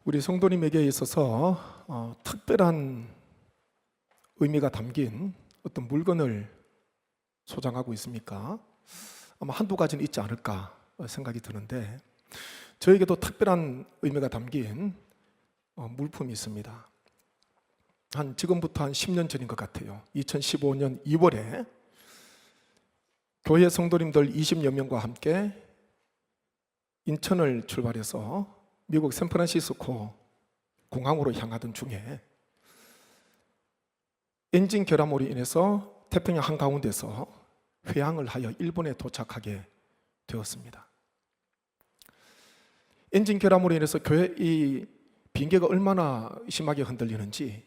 우리 성도님에게 있어서 특별한 의미가 담긴 어떤 물건을 소장하고 있습니까? 아마 한두 가지는 있지 않을까 생각이 드는데, 저에게도 특별한 의미가 담긴 물품이 있습니다. 지금부터 한 10년 전인 것 같아요. 2015년 2월에 교회 성도님들 20여 명과 함께 인천을 출발해서 미국 샌프란시스코 공항으로 향하던 중에 엔진 결함으로 인해서 태평양 한가운데서 회항을 하여 일본에 도착하게 되었습니다. 엔진 결함으로 인해서 이 비행기가 얼마나 심하게 흔들리는지,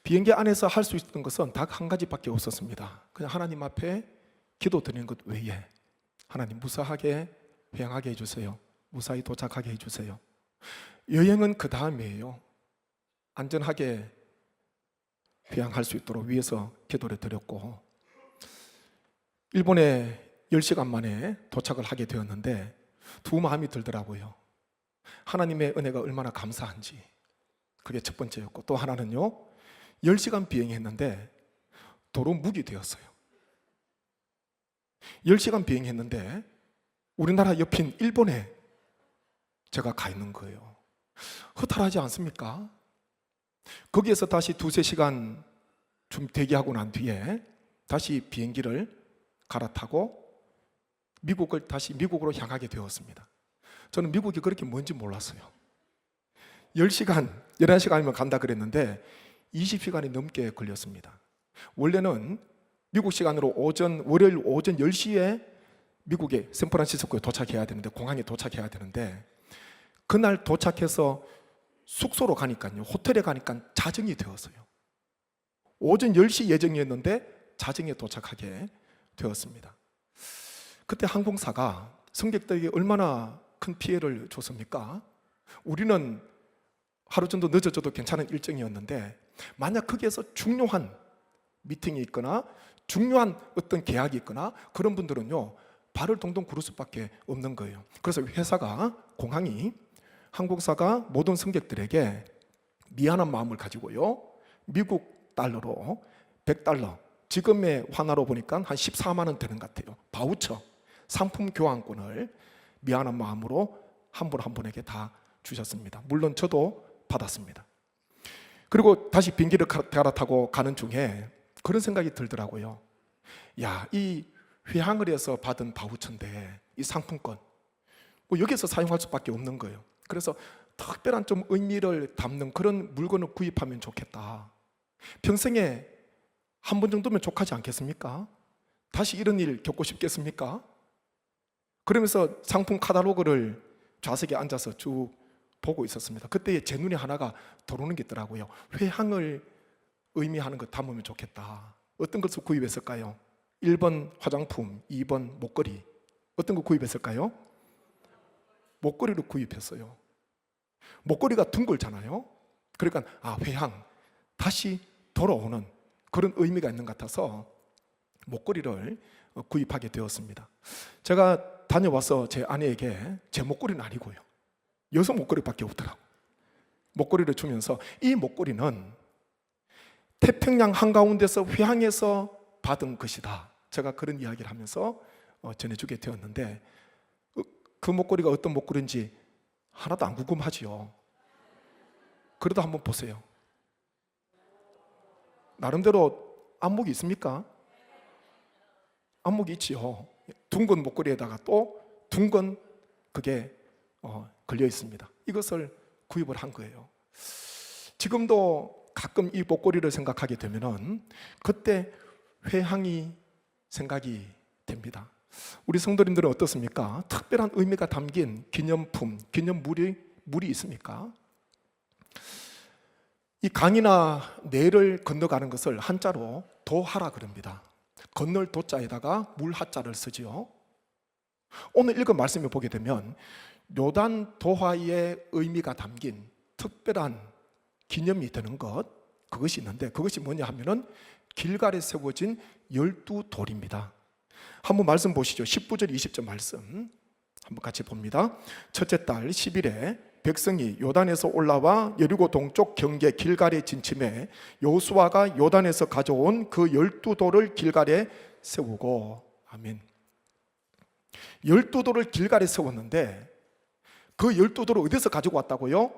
비행기 안에서 할 수 있던 것은 딱 한 가지밖에 없었습니다. 그냥 하나님 앞에 기도드리는 것 외에, 하나님 무사하게 회항하게 해주세요, 무사히 도착하게 해주세요. 여행은 그 다음이에요. 안전하게 회항할 수 있도록 위해서 기도를 드렸고, 일본에 10시간 만에 도착을 하게 되었는데 두 마음이 들더라고요. 하나님의 은혜가 얼마나 감사한지, 그게 첫 번째였고, 또 하나는요, 10시간 비행했는데 도로 묵이 되었어요. 10시간 비행했는데 우리나라 옆인 일본에 제가 가 있는 거예요. 허탈하지 않습니까? 거기에서 다시 2-3시간 좀 대기하고 난 뒤에 다시 비행기를 갈아타고 미국으로 향하게 되었습니다. 저는 미국이 그렇게 먼지 몰랐어요. 10시간, 11시간이면 간다 그랬는데 20시간이 넘게 걸렸습니다. 원래는 미국 시간으로 월요일 오전 10시에 미국의 샌프란시스코에 도착해야 되는데, 공항에 도착해야 되는데, 그날 도착해서 숙소로 가니까요, 호텔에 가니까 자정이 되었어요. 오전 10시 예정이었는데 자정에 도착하게 되었습니다. 그때 항공사가 승객들에게 얼마나 큰 피해를 줬습니까? 우리는 하루 정도 늦어져도 괜찮은 일정이었는데, 만약 거기에서 중요한 미팅이 있거나 중요한 어떤 계약이 있거나 그런 분들은요, 발을 동동 구를 수밖에 없는 거예요. 그래서 공항이, 항공사가 모든 승객들에게 미안한 마음을 가지고요, 미국 달러로 $100, 지금의 환화로 보니까 한 14만 원 되는 것 같아요, 바우처, 상품 교환권을 미안한 마음으로 한 분 한 분에게 다 주셨습니다. 물론 저도 받았습니다. 그리고 다시 비행기를 갈아타고 가는 중에 그런 생각이 들더라고요. 야, 이 회항을 해서 받은 바우처인데, 이 상품권 여기서 사용할 수밖에 없는 거예요. 그래서 특별한 좀 의미를 담는 그런 물건을 구입하면 좋겠다. 평생에 한 번 정도면 족하지 않겠습니까? 다시 이런 일 겪고 싶겠습니까? 그러면서 상품 카탈로그를 좌석에 앉아서 쭉 보고 있었습니다. 그때 제 눈에 하나가 들어오는 게 있더라고요. 회항을 의미하는 것 담으면 좋겠다. 어떤 것을 구입했을까요? 1번 화장품, 2번 목걸이. 어떤 거 구입했을까요? 목걸이를 구입했어요. 목걸이가 둥글잖아요. 그러니까 회항, 다시 돌아오는 그런 의미가 있는 것 같아서 목걸이를 구입하게 되었습니다. 제가 다녀와서 제 아내에게 제 목걸이는 아니고요, 여성 목걸이밖에 없더라고요. 목걸이를 주면서 이 목걸이는 태평양 한가운데서 회항해서 받은 것이다, 제가 그런 이야기를 하면서 전해주게 되었는데, 그 목걸이가 어떤 목걸이인지 하나도 안 궁금하지요. 그래도 한번 보세요. 나름대로 안목이 있습니까? 안목이 있지요. 둥근 목걸이에다가 또 둥근 그게 걸려 있습니다. 이것을 구입을 한 거예요. 지금도 가끔 이 목걸이를 생각하게 되면은 그때 회항이 생각이 됩니다. 우리 성도님들은 어떻습니까? 특별한 의미가 담긴 기념품, 기념물이 있습니까? 이 강이나 내를 건너가는 것을 한자로 도하라 그럽니다. 건널 도자에다가 물 하자를 쓰지요. 오늘 읽은 말씀을 보게 되면 요단 도하의 의미가 담긴 특별한 기념이 되는 그것이 있는데, 그것이 뭐냐 하면은 길갈에 세워진 12돌입니다. 한번 말씀 보시죠. 19절 20절 말씀 한번 같이 봅니다. 첫째 달 10일에 백성이 요단에서 올라와 여리고 동쪽 경계 길갈에 진침해 여호수아가 요단에서 가져온 그 12돌을 길갈에 세우고. 아멘. 12돌을 길갈에 세웠는데 그 12돌을 어디서 가지고 왔다고요?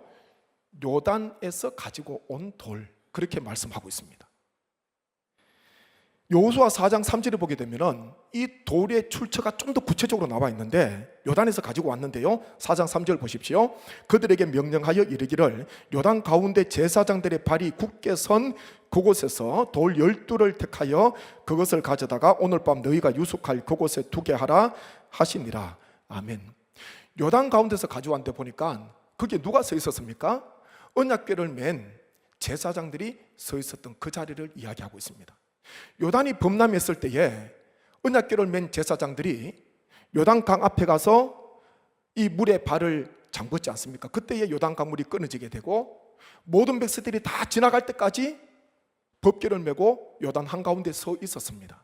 요단에서 가지고 온 돌, 그렇게 말씀하고 있습니다. 여호수아 4장 3절을 보게 되면 이 돌의 출처가 좀 더 구체적으로 나와 있는데 요단에서 가지고 왔는데요, 4장 3절 보십시오. 그들에게 명령하여 이르기를 요단 가운데 제사장들의 발이 굳게 선 그곳에서 돌 12를 택하여 그것을 가져다가 오늘 밤 너희가 유숙할 그곳에 두게 하라 하시니라. 아멘. 요단 가운데서 가져왔는데 보니까 거기에 누가 서 있었습니까? 언약궤를 맨 제사장들이 서 있었던 그 자리를 이야기하고 있습니다. 요단이 범람했을 때에 언약궤를 맨 제사장들이 요단강 앞에 가서 이 물에 발을 잠궜지 않습니까? 그때에 요단강물이 끊어지게 되고 모든 백성들이 다 지나갈 때까지 법궤를 메고 요단 한가운데 서 있었습니다.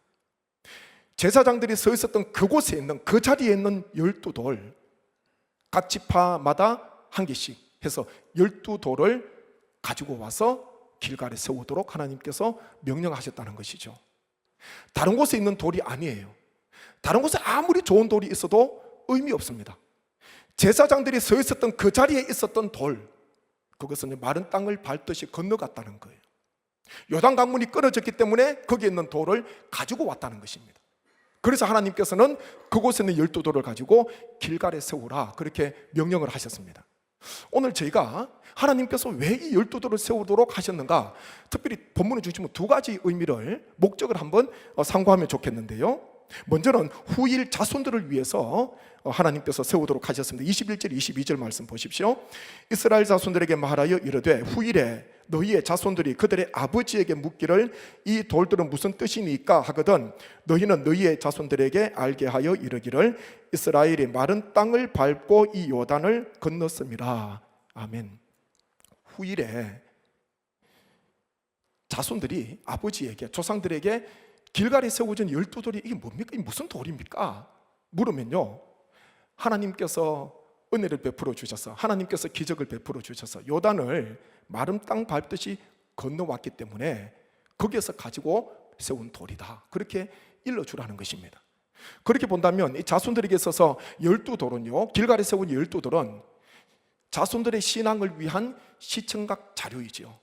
제사장들이 서 있었던 그곳에 있는, 그 자리에 있는 12돌, 각 지파마다 한 개씩 해서 12돌을 가지고 와서 길갈에 세우도록 하나님께서 명령하셨다는 것이죠. 다른 곳에 있는 돌이 아니에요. 다른 곳에 아무리 좋은 돌이 있어도 의미 없습니다. 제사장들이 서 있었던 그 자리에 있었던 돌, 그것은 마른 땅을 밟듯이 건너갔다는 거예요. 요단 강물이 끊어졌기 때문에 거기에 있는 돌을 가지고 왔다는 것입니다. 그래서 하나님께서는 그곳에 있는 12돌을 가지고 길갈에 세우라, 그렇게 명령을 하셨습니다. 오늘 저희가 하나님께서 왜 이 12돌을 세우도록 하셨는가, 특별히 본문을 주시면 두 가지 의미를, 목적을 한번 상고하면 좋겠는데요, 먼저는 후일 자손들을 위해서 하나님께서 세우도록 하셨습니다. 21절 22절 말씀 보십시오. 이스라엘 자손들에게 말하여 이르되 후일에 너희의 자손들이 그들의 아버지에게 묻기를 이 돌들은 무슨 뜻이니까 하거든 너희는 너희의 자손들에게 알게 하여 이르기를 이스라엘이 마른 땅을 밟고 이 요단을 건넜음이라. 아멘. 후일에 자손들이 아버지에게, 조상들에게 길갈에 세워진 12돌이 이게 뭡니까? 이게 무슨 돌입니까? 물으면요, 하나님께서 은혜를 베풀어 주셔서, 하나님께서 기적을 베풀어 주셔서 요단을 마른 땅 밟듯이 건너왔기 때문에 거기에서 가지고 세운 돌이다, 그렇게 일러주라는 것입니다. 그렇게 본다면 이 자손들에게 있어서 12돌은요, 길갈에 세운 12돌은 자손들의 신앙을 위한 시청각 자료이지요.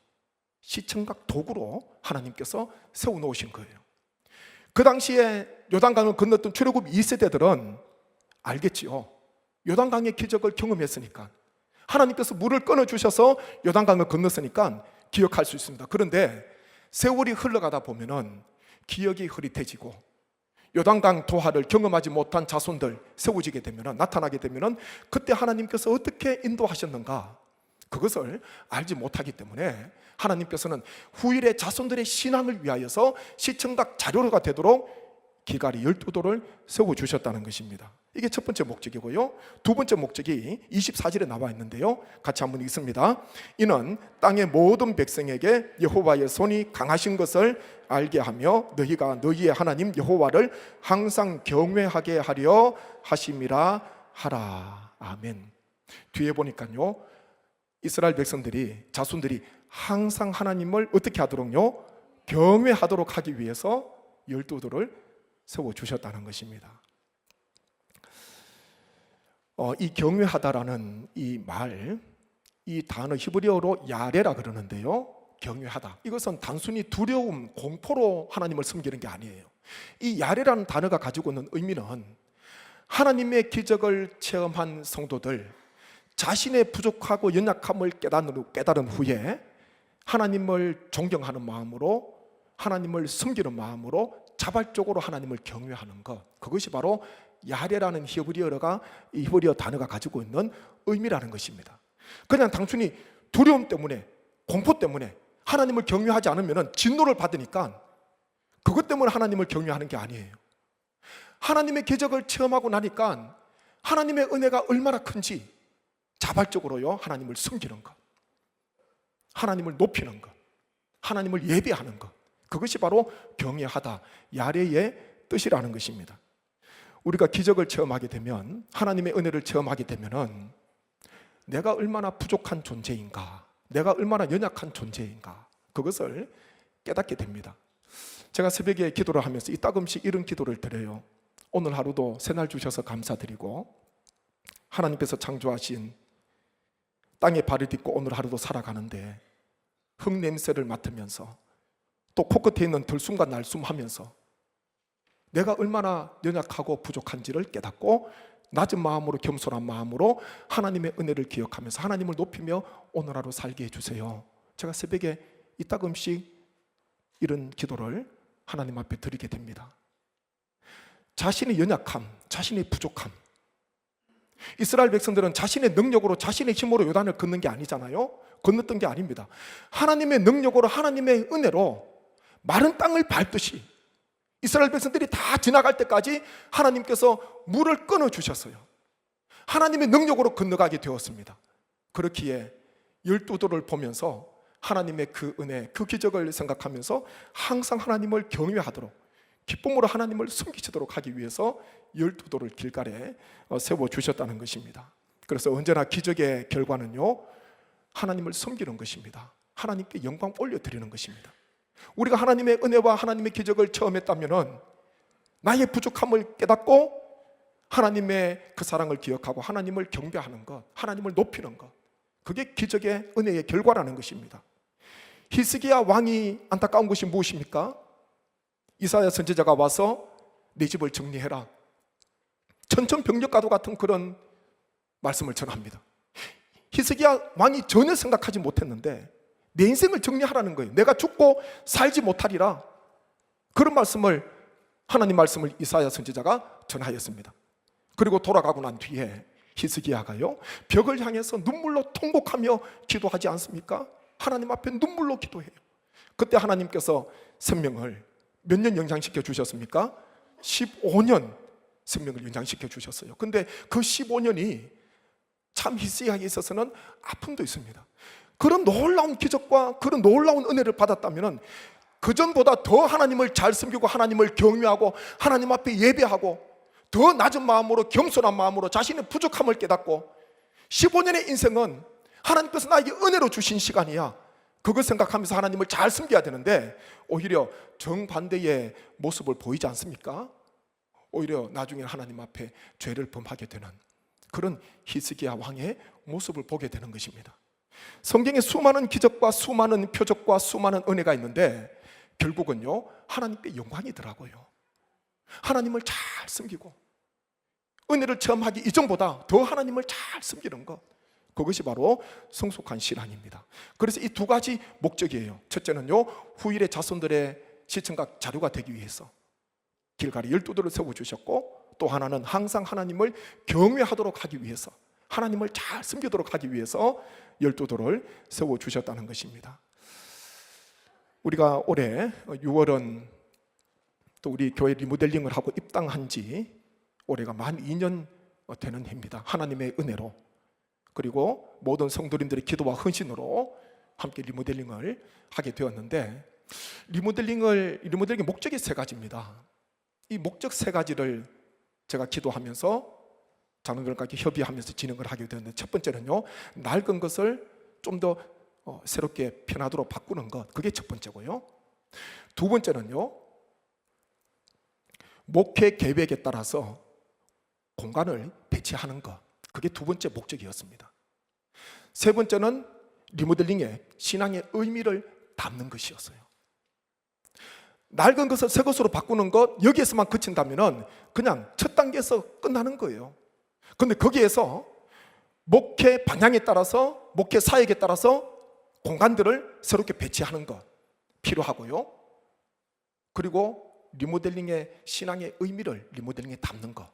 시청각 도구로 하나님께서 세워놓으신 거예요. 그 당시에 요단강을 건넜던 출애굽 2세대들은 알겠지요. 요단강의 기적을 경험했으니까, 하나님께서 물을 끊어주셔서 요단강을 건넜으니까 기억할 수 있습니다. 그런데 세월이 흘러가다 보면은 기억이 흐릿해지고 요단강 도하를 경험하지 못한 자손들 세워지게 되면은, 나타나게 되면은 그때 하나님께서 어떻게 인도하셨는가, 그것을 알지 못하기 때문에 하나님께서는 후일의 자손들의 신앙을 위하여서 시청각 자료가 되도록 길갈에 12돌을 세워주셨다는 것입니다. 이게 첫 번째 목적이고요, 두 번째 목적이 24절에 나와 있는데요, 같이 한번 읽습니다. 이는 땅의 모든 백성에게 여호와의 손이 강하신 것을 알게 하며 너희가 너희의 하나님 여호와를 항상 경외하게 하려 하심이라 하라. 아멘. 뒤에 보니까요, 이스라엘 백성들이, 자손들이 항상 하나님을 어떻게 하도록요? 경외하도록 하기 위해서 12돌을 세워주셨다는 것입니다. 이 경외하다라는 이 말, 이 단어 히브리어로 야레라 그러는데요, 경외하다, 이것은 단순히 두려움, 공포로 하나님을 섬기는 게 아니에요. 이 야레라는 단어가 가지고 있는 의미는 하나님의 기적을 체험한 성도들, 자신의 부족하고 연약함을 깨달은 후에 하나님을 존경하는 마음으로, 하나님을 섬기는 마음으로 자발적으로 하나님을 경외하는 것, 그것이 바로 야레라는 히브리어 단어가 가지고 있는 의미라는 것입니다. 그냥 단순히 두려움 때문에, 공포 때문에 하나님을 경외하지 않으면 진노를 받으니까 그것 때문에 하나님을 경외하는 게 아니에요. 하나님의 기적을 체험하고 나니까 하나님의 은혜가 얼마나 큰지 자발적으로요, 하나님을 섬기는 것, 하나님을 높이는 것, 하나님을 예배하는 것, 그것이 바로 경외하다, 야레의 뜻이라는 것입니다. 우리가 기적을 체험하게 되면, 하나님의 은혜를 체험하게 되면은 내가 얼마나 부족한 존재인가, 내가 얼마나 연약한 존재인가, 그것을 깨닫게 됩니다. 제가 새벽에 기도를 하면서 이따금씩 이런 기도를 드려요. 오늘 하루도 새날 주셔서 감사드리고, 하나님께서 창조하신 땅에 발을 딛고 오늘 하루도 살아가는데 흙 냄새를 맡으면서 또 코끝에 있는 들숨과 날숨 하면서 내가 얼마나 연약하고 부족한지를 깨닫고 낮은 마음으로, 겸손한 마음으로 하나님의 은혜를 기억하면서 하나님을 높이며 오늘 하루 살게 해주세요. 제가 새벽에 이따금씩 이런 기도를 하나님 앞에 드리게 됩니다. 자신의 연약함, 자신의 부족함, 이스라엘 백성들은 자신의 능력으로, 자신의 힘으로 요단을 걷는 게 아니잖아요. 건넜던 게 아닙니다. 하나님의 능력으로, 하나님의 은혜로 마른 땅을 밟듯이 이스라엘 백성들이 다 지나갈 때까지 하나님께서 물을 끊어주셨어요. 하나님의 능력으로 건너가게 되었습니다. 그렇기에 12도를 보면서 하나님의 그 은혜, 그 기적을 생각하면서 항상 하나님을 경외하도록, 기쁨으로 하나님을 섬기시도록 하기 위해서 12도를 길가에 세워주셨다는 것입니다. 그래서 언제나 기적의 결과는요, 하나님을 섬기는 것입니다. 하나님께 영광 올려드리는 것입니다. 우리가 하나님의 은혜와 하나님의 기적을 처음 했다면 나의 부족함을 깨닫고 하나님의 그 사랑을 기억하고 하나님을 경배하는 것, 하나님을 높이는 것, 그게 기적의 은혜의 결과라는 것입니다. 히스기야 왕이 안타까운 것이 무엇입니까? 이사야 선지자가 와서 내 집을 정리해라, 천천병력과도 같은 그런 말씀을 전합니다. 히스기야 왕이 전혀 생각하지 못했는데 내 인생을 정리하라는 거예요. 내가 죽고 살지 못하리라, 그런 말씀을, 하나님 말씀을 이사야 선지자가 전하였습니다. 그리고 돌아가고 난 뒤에 히스기야가요, 벽을 향해서 눈물로 통곡하며 기도하지 않습니까? 하나님 앞에 눈물로 기도해요. 그때 하나님께서 생명을 몇 년 연장시켜 주셨습니까? 15년 생명을 연장시켜 주셨어요. 근데 그 15년이 참 히스기야에 있어서는 아픔도 있습니다. 그런 놀라운 기적과 그런 놀라운 은혜를 받았다면 그전보다 더 하나님을 잘 섬기고 하나님을 경외하고 하나님 앞에 예배하고 더 낮은 마음으로, 겸손한 마음으로 자신의 부족함을 깨닫고, 15년의 인생은 하나님께서 나에게 은혜로 주신 시간이야, 그걸 생각하면서 하나님을 잘 섬겨야 되는데 오히려 정반대의 모습을 보이지 않습니까? 오히려 나중에 하나님 앞에 죄를 범하게 되는 그런 히스기야 왕의 모습을 보게 되는 것입니다. 성경에 수많은 기적과 수많은 표적과 수많은 은혜가 있는데 결국은요, 하나님께 영광이더라고요. 하나님을 잘 섬기고 은혜를 체험하기 이전보다 더 하나님을 잘 섬기는 것, 그것이 바로 성숙한 신앙입니다. 그래서 이 두 가지 목적이에요. 첫째는요, 후일의 자손들의 시청각 자료가 되기 위해서 길가에 12도를 세워주셨고, 또 하나는 항상 하나님을 경외하도록 하기 위해서, 하나님을 잘 섬기도록 하기 위해서 12도를 세워주셨다는 것입니다. 우리가 올해 6월은 또 우리 교회 리모델링을 하고 입당한 지 올해가 만 2년 되는 해입니다. 하나님의 은혜로, 그리고 모든 성도님들의 기도와 헌신으로 함께 리모델링을 하게 되었는데, 리모델링의 목적이 세 가지입니다. 이 목적 세 가지를 제가 기도하면서 장로들과 협의하면서 진행을 하게 되었는데, 첫 번째는요, 낡은 것을 좀 더 새롭게 변하도록 바꾸는 것, 그게 첫 번째고요. 두 번째는요, 목회 계획에 따라서 공간을 배치하는 것, 그게 두 번째 목적이었습니다. 세 번째는 리모델링의 신앙의 의미를 담는 것이었어요. 낡은 것을 새 것으로 바꾸는 것, 여기에서만 그친다면 그냥 첫 단계에서 끝나는 거예요. 그런데 거기에서 목회 방향에 따라서, 목회 사역에 따라서 공간들을 새롭게 배치하는 것 필요하고요. 그리고 리모델링의 신앙의 의미를 리모델링에 담는 것,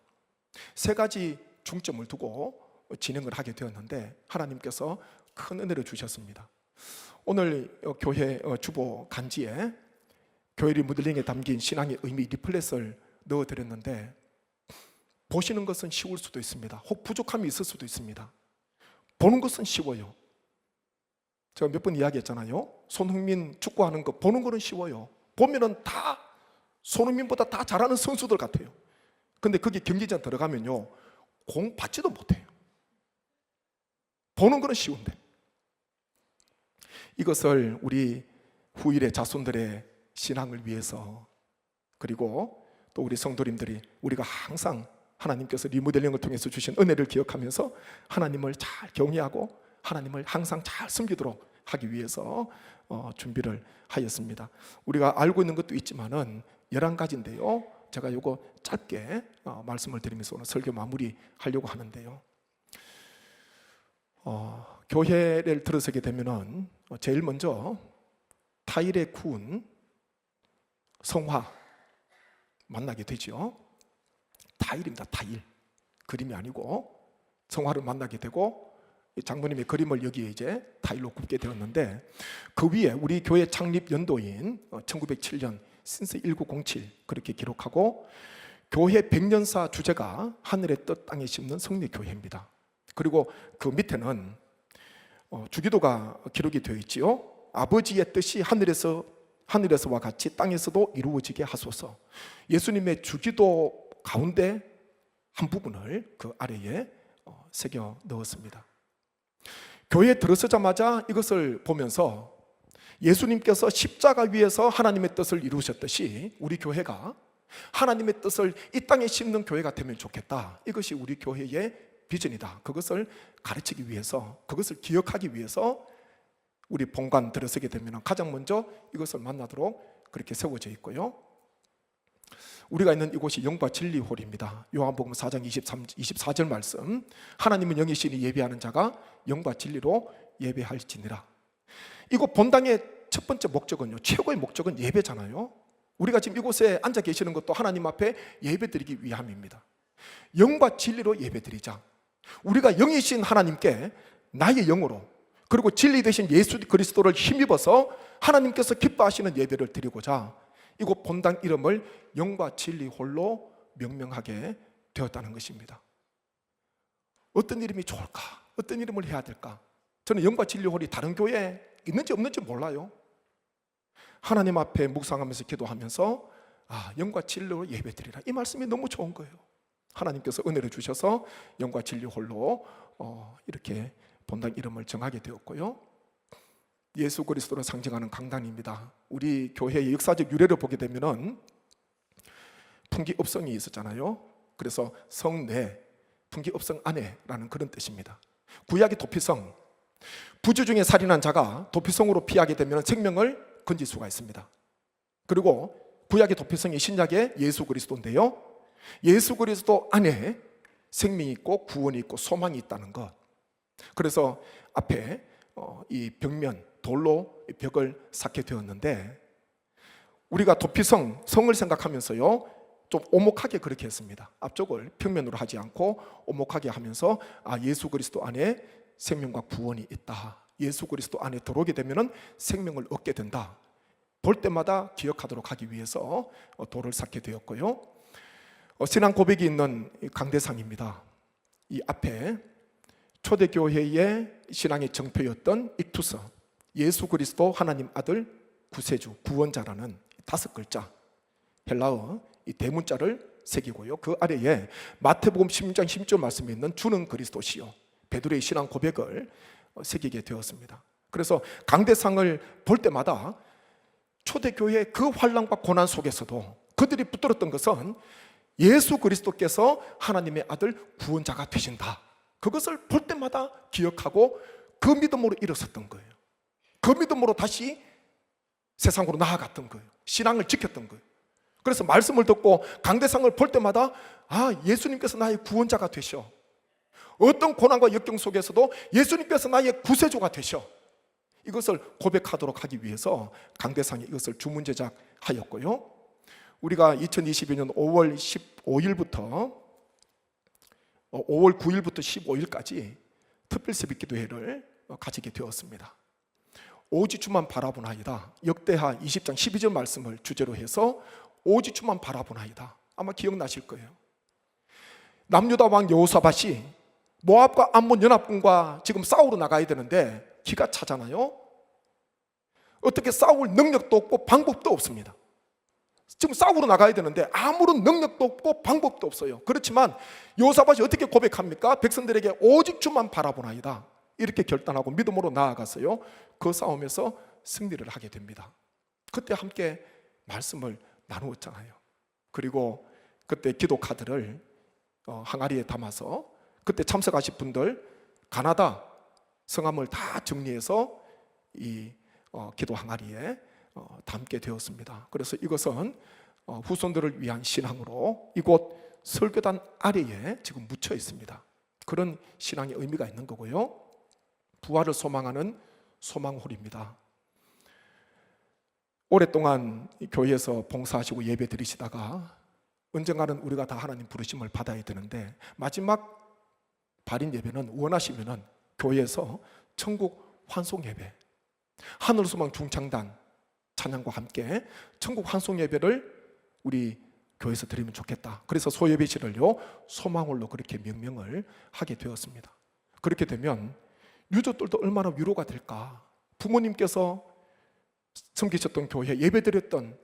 세 가지 중점을 두고 진행을 하게 되었는데 하나님께서 큰 은혜를 주셨습니다. 오늘 교회 주보 간지에 교회 리모델링에 담긴 신앙의 의미 리플렛을 넣어드렸는데, 보시는 것은 쉬울 수도 있습니다. 혹 부족함이 있을 수도 있습니다. 보는 것은 쉬워요. 제가 몇 번 이야기했잖아요. 손흥민 축구하는 거 보는 거는 쉬워요. 보면은 다 손흥민보다 다 잘하는 선수들 같아요. 근데 거기 경기장 들어가면요, 공 받지도 못해요. 보는 거는 쉬운데 이것을 우리 후일의 자손들의 신앙을 위해서, 그리고 또 우리 성도님들이 우리가 항상 하나님께서 리모델링을 통해서 주신 은혜를 기억하면서 하나님을 잘 경외하고 하나님을 항상 잘 섬기도록 하기 위해서 준비를 하였습니다. 우리가 알고 있는 것도 있지만은 11가지인데요 제가 이거 짧게 말씀을 드리면서 오늘 설교 마무리하려고 하는데요, 교회를 들어서게 되면은 제일 먼저 타일에 구운 성화 만나게 되죠. 타일입니다. 타일, 그림이 아니고 성화를 만나게 되고, 장모님의 그림을 여기에 이제 타일로 굽게 되었는데, 그 위에 우리 교회 창립 연도인 1907년 신스 1907 그렇게 기록하고, 교회 100년사 주제가 하늘의 뜻 땅에 심는 성례교회입니다. 그리고 그 밑에는 주기도가 기록이 되어 있지요. 아버지의 뜻이 하늘에서와 같이 땅에서도 이루어지게 하소서. 예수님의 주기도 가운데 한 부분을 그 아래에 새겨 넣었습니다. 교회에 들어서자마자 이것을 보면서 예수님께서 십자가 위에서 하나님의 뜻을 이루셨듯이 우리 교회가 하나님의 뜻을 이 땅에 심는 교회가 되면 좋겠다. 이것이 우리 교회의 비전이다. 그것을 가르치기 위해서, 그것을 기억하기 위해서 우리 본관 들어서게 되면 가장 먼저 이것을 만나도록 그렇게 세워져 있고요. 우리가 있는 이곳이 영과 진리 홀입니다. 요한복음 4장 24절 말씀, 하나님은 영이시니 예배하는 자가 영과 진리로 예배할지니라. 이곳 본당의 첫 번째 목적은요, 최고의 목적은 예배잖아요. 우리가 지금 이곳에 앉아 계시는 것도 하나님 앞에 예배드리기 위함입니다. 영과 진리로 예배드리자. 우리가 영이신 하나님께 나의 영으로, 그리고 진리 되신 예수 그리스도를 힘입어서 하나님께서 기뻐하시는 예배를 드리고자 이곳 본당 이름을 영과 진리 홀로 명명하게 되었다는 것입니다. 어떤 이름이 좋을까? 어떤 이름을 해야 될까? 저는 영과 진리 홀이 다른 교회에 있는지 없는지 몰라요. 하나님 앞에 묵상하면서 기도하면서 영과 진리로 예배드리라, 이 말씀이 너무 좋은 거예요. 하나님께서 은혜를 주셔서 영과 진리 홀로 이렇게 본당 이름을 정하게 되었고요. 예수 그리스도를 상징하는 강단입니다. 우리 교회의 역사적 유래를 보게 되면은 풍기업성이 있었잖아요. 그래서 성내, 풍기업성 안에라는 그런 뜻입니다. 구약의 도피성, 부주 중에 살인한 자가 도피성으로 피하게 되면 생명을 건질 수가 있습니다. 그리고 구약의 도피성이 신약의 예수 그리스도인데요, 예수 그리스도 안에 생명이 있고 구원이 있고 소망이 있다는 것. 그래서 앞에 이 벽면 돌로 벽을 쌓게 되었는데, 우리가 도피성, 성을 생각하면서요 좀 오목하게 그렇게 했습니다. 앞쪽을 평면으로 하지 않고 오목하게 하면서 예수 그리스도 안에 생명과 구원이 있다, 예수 그리스도 안에 들어오게 되면 생명을 얻게 된다, 볼 때마다 기억하도록 하기 위해서 돌을 쌓게 되었고요. 신앙 고백이 있는 강대상입니다. 이 앞에 초대교회의 신앙의 정표였던 익투스, 예수 그리스도 하나님 아들 구세주 구원자라는 5글자 헬라어 이 대문자를 새기고요. 그 아래에 마태복음 16장 16절 말씀에 있는 주는 그리스도시요, 베드로의 신앙 고백을 새기게 되었습니다. 그래서 강대상을 볼 때마다 초대교회의 그 환난과 고난 속에서도 그들이 붙들었던 것은 예수 그리스도께서 하나님의 아들 구원자가 되신다, 그것을 볼 때마다 기억하고 그 믿음으로 일어섰던 거예요. 그 믿음으로 다시 세상으로 나아갔던 거예요. 신앙을 지켰던 거예요. 그래서 말씀을 듣고 강대상을 볼 때마다 예수님께서 나의 구원자가 되셔, 어떤 고난과 역경 속에서도 예수님께서 나의 구세주가 되셔, 이것을 고백하도록 하기 위해서 강대상이 이것을 주문제작하였고요. 우리가 2022년 5월 15일부터 5월 9일부터 15일까지 특별 새벽 기도회를 가지게 되었습니다. 오직 주만 바라보나이다, 역대하 20장 12절 말씀을 주제로 해서 오직 주만 바라보나이다. 아마 기억나실 거예요. 남유다 왕 여호사밧이 모압과 암몬 연합군과 지금 싸우러 나가야 되는데 기가 차잖아요. 어떻게 싸울 능력도 없고 방법도 없습니다. 지금 싸우러 나가야 되는데 아무런 능력도 없고 방법도 없어요. 그렇지만 여호사밧이 어떻게 고백합니까? 백성들에게 오직 주만 바라보나이다. 이렇게 결단하고 믿음으로 나아갔어요. 그 싸움에서 승리를 하게 됩니다. 그때 함께 말씀을 나누었잖아요. 그리고 그때 기도 카드를 항아리에 담아서 그때 참석하신 분들 가나다 성함을 다 정리해서 이 기도 항아리에 담게 되었습니다. 그래서 이것은 후손들을 위한 신앙으로 이곳 설교단 아래에 지금 묻혀 있습니다. 그런 신앙의 의미가 있는 거고요. 부활을 소망하는 소망홀입니다. 오랫동안 교회에서 봉사하시고 예배 드리시다가 언젠가는 우리가 다 하나님 부르심을 받아야 되는데 마지막 발인 예배는 원하시면은 교회에서 천국 환송 예배, 하늘소망 중창단 찬양과 함께 천국 환송 예배를 우리 교회에서 드리면 좋겠다. 그래서 소예배실을요 소망홀로 그렇게 명명을 하게 되었습니다. 그렇게 되면 유족들도 얼마나 위로가 될까. 부모님께서 섬기셨던 교회, 예배드렸던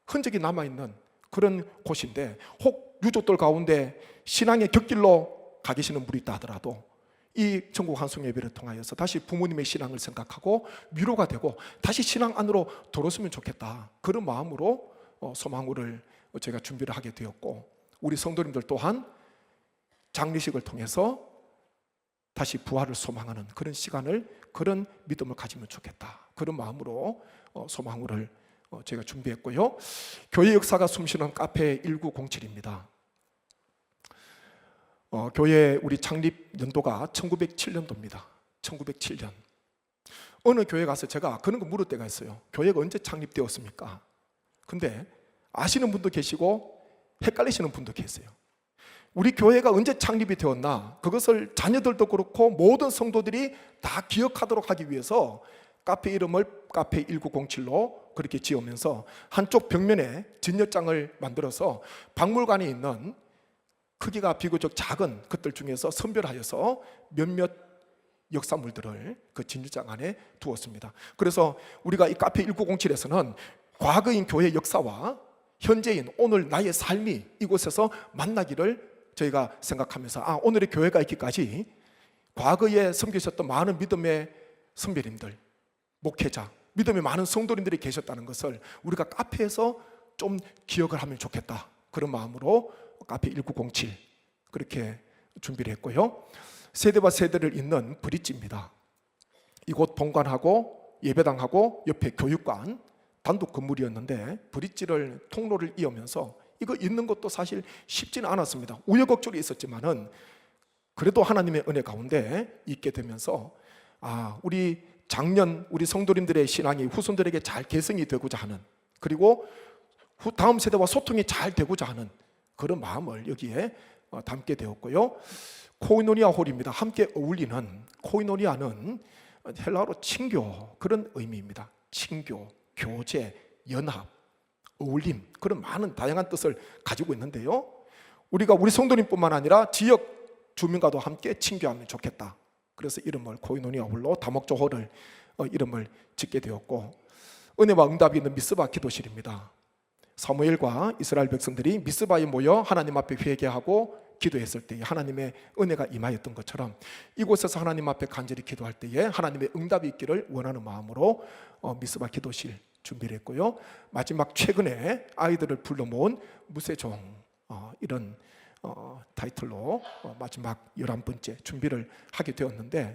흔적이 남아있는 그런 곳인데 혹 유족들 가운데 신앙의 곁길로 가 계시는 분이 있다 하더라도 이 천국 환송 예배를 통하여서 다시 부모님의 신앙을 생각하고 위로가 되고 다시 신앙 안으로 돌아오면 좋겠다. 그런 마음으로 소망홀을 제가 준비를 하게 되었고, 우리 성도님들 또한 장례식을 통해서 다시 부활을 소망하는 그런 시간을, 그런 믿음을 가지면 좋겠다. 그런 마음으로 소망홀을 제가 준비했고요. 교회 역사가 숨쉬는 카페 1907입니다. 교회 우리 창립 연도가 1907년도입니다. 1907년. 어느 교회 가서 제가 그런 거 물을 때가 있어요. 교회가 언제 창립되었습니까? 근데 아시는 분도 계시고 헷갈리시는 분도 계세요. 우리 교회가 언제 창립이 되었나, 그것을 자녀들도 그렇고 모든 성도들이 다 기억하도록 하기 위해서 카페 이름을 카페 1907로 그렇게 지으면서 한쪽 벽면에 진열장을 만들어서 박물관에 있는 크기가 비교적 작은 것들 중에서 선별하여서 몇몇 역사물들을 그 진열장 안에 두었습니다. 그래서 우리가 이 카페 1907에서는 과거인 교회 역사와 현재인 오늘 나의 삶이 이곳에서 만나기를 저희가 생각하면서 오늘의 교회가 있기까지 과거에 섬기셨던 많은 믿음의 선배님들, 목회자, 믿음의 많은 성도님들이 계셨다는 것을 우리가 카페에서 좀 기억을 하면 좋겠다. 그런 마음으로 카페 1907 그렇게 준비를 했고요. 세대와 세대를 잇는 브릿지입니다. 이곳 본관하고 예배당하고 옆에 교육관 단독 건물이었는데 브릿지를 통로를 이으면서 이거 잇는 것도 사실 쉽지는 않았습니다. 우여곡절이 있었지만은 그래도 하나님의 은혜 가운데 있게 되면서 우리 작년 우리 성도님들의 신앙이 후손들에게 잘 계승이 되고자 하는, 그리고 다음 세대와 소통이 잘 되고자 하는 그런 마음을 여기에 담게 되었고요. 코이노니아 홀입니다. 함께 어울리는, 코이노니아는 헬라어로 친교 그런 의미입니다. 친교, 교제, 연합, 어울림, 그런 많은 다양한 뜻을 가지고 있는데요. 우리가 우리 성도님뿐만 아니라 지역 주민과도 함께 친교하면 좋겠다. 그래서 이름을 코이노니아 홀로 다목조 홀을 이름을 짓게 되었고, 은혜와 응답이 있는 미스바 기도실입니다. 사무엘과 이스라엘 백성들이 미스바에 모여 하나님 앞에 회개하고 기도했을 때에 하나님의 은혜가 임하였던 것처럼 이곳에서 하나님 앞에 간절히 기도할 때에 하나님의 응답이 있기를 원하는 마음으로 미스바 기도실 준비를 했고요. 마지막 최근에 아이들을 불러 모은 무쇠종 이런 타이틀로 마지막 11번째 준비를 하게 되었는데,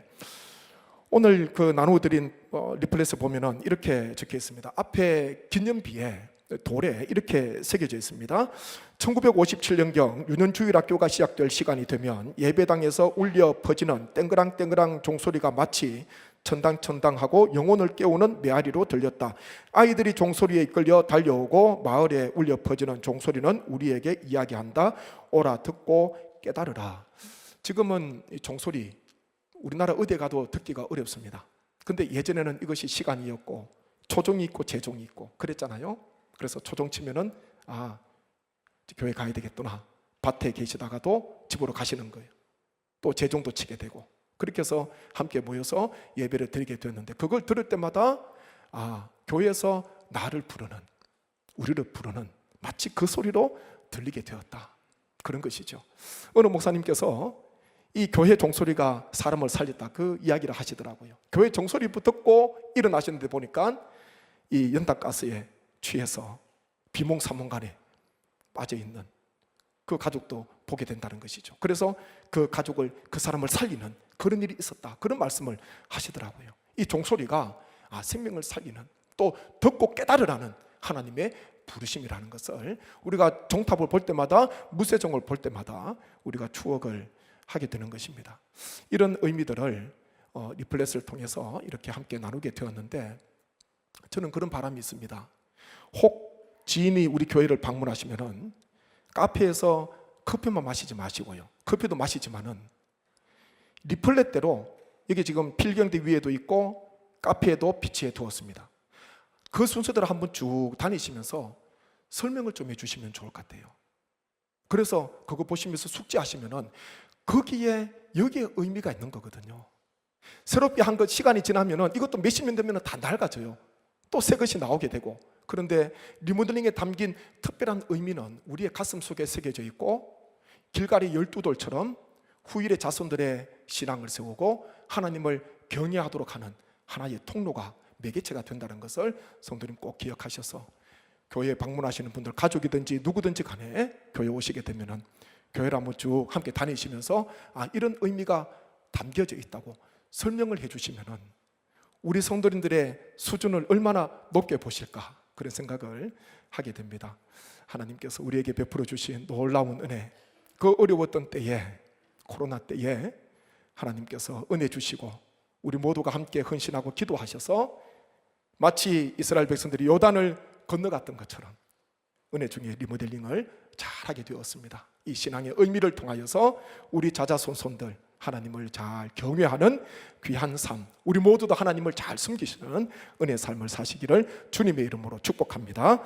오늘 그 나누어드린 리플렛을 보면은 이렇게 적혀 있습니다. 앞에 기념비에 돌에 이렇게 새겨져 있습니다. 1957년경 유년주일학교가 시작될 시간이 되면 예배당에서 울려 퍼지는 땡그랑땡그랑 종소리가 마치 천당천당하고 영혼을 깨우는 메아리로 들렸다. 아이들이 종소리에 이끌려 달려오고 마을에 울려 퍼지는 종소리는 우리에게 이야기한다. 오라 듣고 깨달으라. 지금은 이 종소리 우리나라 어디 가도 듣기가 어렵습니다. 근데 예전에는 이것이 시간이었고 초종이 있고 재종이 있고 그랬잖아요. 그래서 초종 치면은 교회 가야 되겠구나. 밭에 계시다가도 집으로 가시는 거예요. 또 재종도 치게 되고, 그렇게 해서 함께 모여서 예배를 드리게 되었는데, 그걸 들을 때마다 교회에서 나를 부르는, 우리를 부르는 마치 그 소리로 들리게 되었다. 그런 것이죠. 어느 목사님께서 이 교회 종소리가 사람을 살렸다, 그 이야기를 하시더라고요. 교회 종소리 듣고 일어나시는데 보니까 이 연탄가스에 취해서 비몽사몽간에 빠져있는 그 가족도 보게 된다는 것이죠. 그래서 그 가족을, 그 사람을 살리는 그런 일이 있었다, 그런 말씀을 하시더라고요. 이 종소리가 생명을 살리는, 또 듣고 깨달으라는 하나님의 부르심이라는 것을 우리가 종탑을 볼 때마다, 무쇠종을 볼 때마다 우리가 추억을 하게 되는 것입니다. 이런 의미들을 리플렛을 통해서 이렇게 함께 나누게 되었는데, 저는 그런 바람이 있습니다. 혹 지인이 우리 교회를 방문하시면은 카페에서 커피만 마시지 마시고요, 커피도 마시지만은 리플렛대로, 여기 지금 필경대 위에도 있고 카페에도 비치해 두었습니다. 그 순서대로 한번 쭉 다니시면서 설명을 좀 해주시면 좋을 것 같아요. 그래서 그거 보시면서 숙지하시면은 거기에, 여기에 의미가 있는 거거든요. 새롭게 한 것 시간이 지나면은 이것도 몇십 년 되면 다 낡아져요. 또 새 것이 나오게 되고. 그런데 리모델링에 담긴 특별한 의미는 우리의 가슴 속에 새겨져 있고, 길가리 12돌처럼 후일의 자손들의 신앙을 세우고 하나님을 경외하도록 하는 하나의 통로가, 매개체가 된다는 것을 성도님 꼭 기억하셔서, 교회에 방문하시는 분들, 가족이든지 누구든지 간에 교회 오시게 되면은 교회를 한번 쭉 함께 다니시면서 이런 의미가 담겨져 있다고 설명을 해주시면은 우리 성도님들의 수준을 얼마나 높게 보실까, 그런 생각을 하게 됩니다. 하나님께서 우리에게 베풀어 주신 놀라운 은혜, 그 어려웠던 때에, 코로나 때에 하나님께서 은혜 주시고 우리 모두가 함께 헌신하고 기도하셔서 마치 이스라엘 백성들이 요단을 건너갔던 것처럼 은혜 중에 리모델링을 잘하게 되었습니다. 이 신앙의 의미를 통하여서 우리 자자손손들 하나님을 잘 경외하는 귀한 삶, 우리 모두도 하나님을 잘 섬기시는 은혜의 삶을 사시기를 주님의 이름으로 축복합니다.